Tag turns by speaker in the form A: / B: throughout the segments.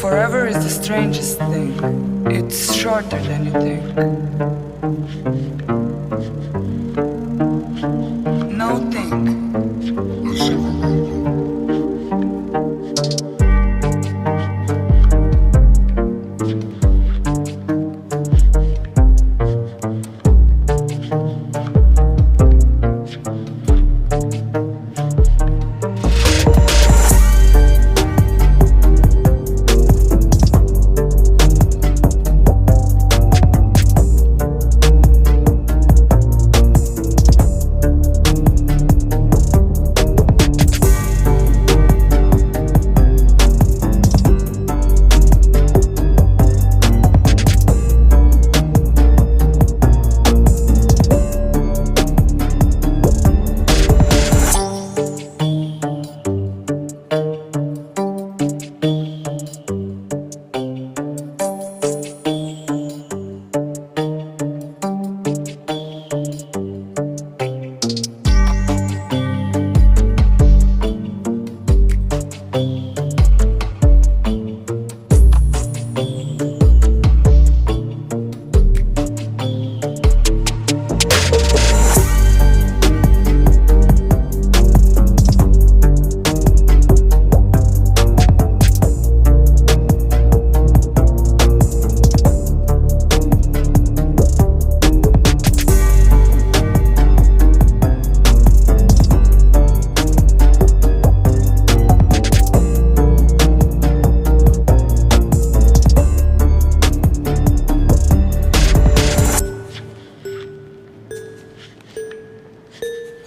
A: Forever is the strangest thing. It's shorter than you think. No think.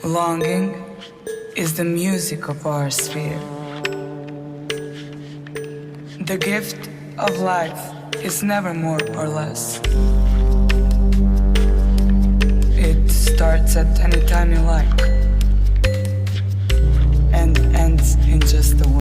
A: Longing is the music of our sphere. The gift of life is never more or less. It starts at any time you like and ends in just the